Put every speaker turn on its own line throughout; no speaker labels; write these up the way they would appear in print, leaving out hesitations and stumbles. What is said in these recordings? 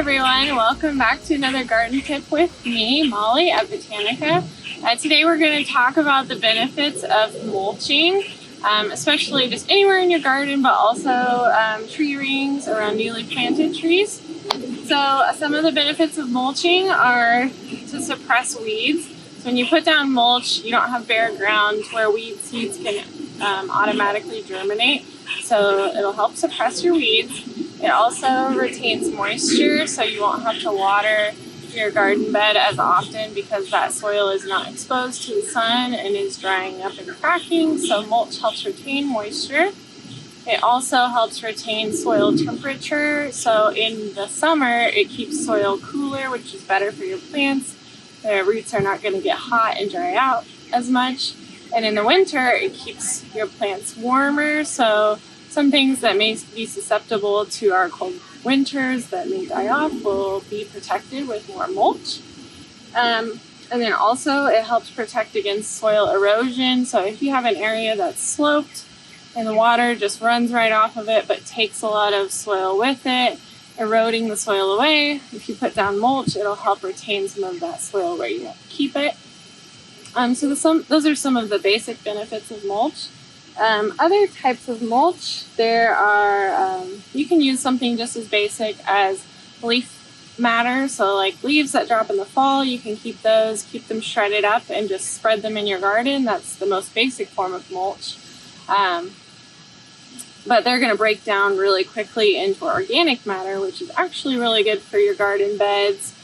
everyone, welcome back to another garden tip with me, Molly at Botanica. Today we're going to talk about the benefits of mulching, especially just anywhere in your garden, but also tree rings around newly planted trees. So some of the benefits of mulching are to suppress weeds. So when you put down mulch, you don't have bare ground where weed seeds can automatically germinate. So it'll help suppress your weeds. It also retains moisture, so you won't have to water your garden bed as often because that soil is not exposed to the sun and is drying up and cracking. So mulch helps retain moisture. It also helps retain soil temperature. So in the summer, it keeps soil cooler, which is better for your plants. Their roots are not going to get hot and dry out as much. And in the winter, it keeps your plants warmer. So some things that may be susceptible to our cold winters that may die off will be protected with more mulch. And then also it helps protect against soil erosion. So if you have an area that's sloped and the water just runs right off of it but takes a lot of soil with it, eroding the soil away, if you put down mulch, it'll help retain some of that soil where you keep it. So those are some of the basic benefits of mulch. Other types of mulch, there are, you can use something just as basic as leaf matter. So like leaves that drop in the fall, you can keep those, keep them shredded up and just spread them in your garden. That's the most basic form of mulch. But they're going to break down really quickly into organic matter, which is actually really good for your garden beds.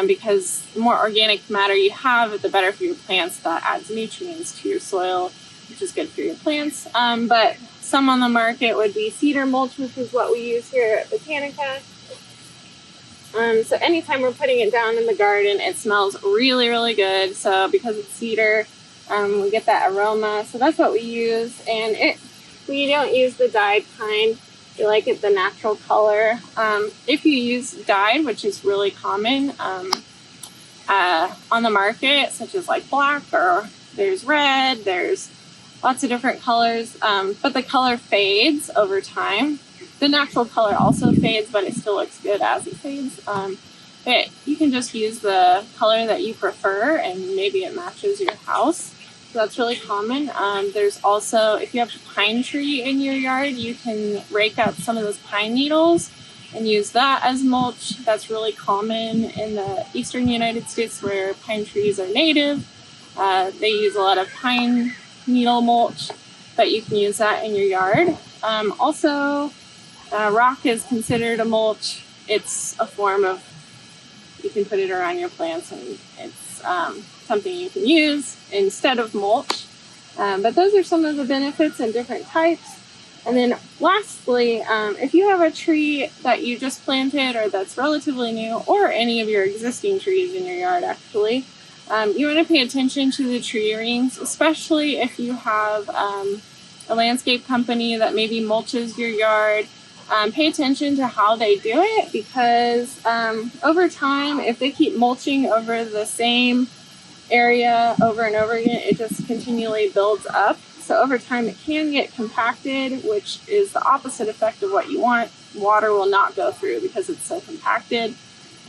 Because the more organic matter you have, the better for your plants. That adds nutrients to your soil, which is good for your plants. But some on the market would be Cedar Mulch, which is what we use here at Botanica. So anytime we're putting it down in the garden, it smells really, really good. So because it's cedar, we get that aroma. So that's what we use. And we don't use the dyed kind. We like it the natural color. If you use dyed, which is really common on the market, such as like black, or there's red, there's lots of different colors, but the color fades over time. The natural color also fades, but it still looks good as it fades. But you can just use the color that you prefer, and maybe it matches your house. So that's really common. There's also, if you have a pine tree in your yard, you can rake out some of those pine needles and use that as mulch. That's really common in the eastern United States where pine trees are native. They use a lot of pine needle mulch, but you can use that in your yard. Also, rock is considered a mulch. It's a form of, you can put it around your plants, and it's something you can use instead of mulch. But those are some of the benefits and different types. And then lastly, if you have a tree that you just planted or that's relatively new, or any of your existing trees in your yard actually, you want to pay attention to the tree rings, especially if you have a landscape company that maybe mulches your yard. Pay attention to how they do it, because over time, if they keep mulching over the same area over and over again, it just continually builds up. So over time it can get compacted, which is the opposite effect of what you want. Water will not go through because it's so compacted.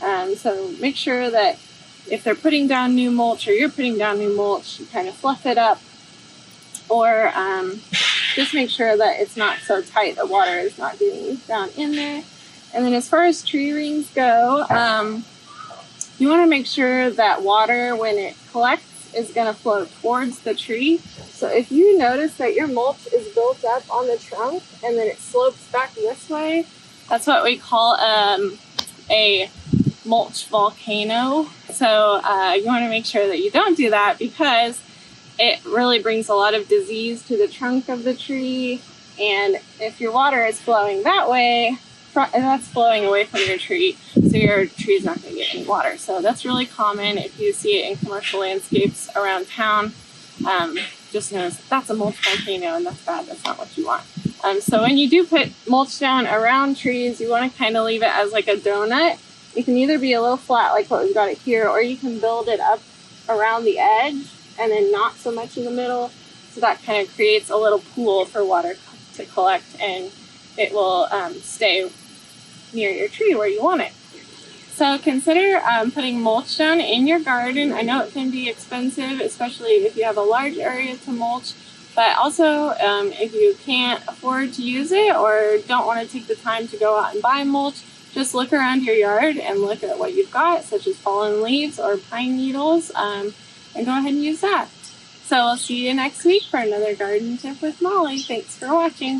So make sure that if they're putting down new mulch or you're putting down new mulch, you kind of fluff it up, or just make sure that it's not so tight that water is not getting down in there. And then as far as tree rings go, you want to make sure that water, when it collects, is going to flow towards the tree. So if you notice that your mulch is built up on the trunk and then it slopes back this way, that's what we call a mulch volcano. So you want to make sure that you don't do that, because it really brings a lot of disease to the trunk of the tree. And if your water is flowing that way, that's flowing away from your tree, so your tree is not going to get any water. So that's really common if you see it in commercial landscapes around town. Just notice that's a mulch volcano, and that's bad. That's not what you want. So when you do put mulch down around trees, you want to kind of leave it as like a donut. It can either be a little flat like what we've got it here, or you can build it up around the edge and then not so much in the middle. So that kind of creates a little pool for water to collect, and it will stay near your tree where you want it. So consider putting mulch down in your garden. I know it can be expensive, especially if you have a large area to mulch, but also if you can't afford to use it or don't want to take the time to go out and buy mulch, just look around your yard and look at what you've got, such as fallen leaves or pine needles, and go ahead and use that. So we'll see you next week for another garden tip with Molly. Thanks for watching.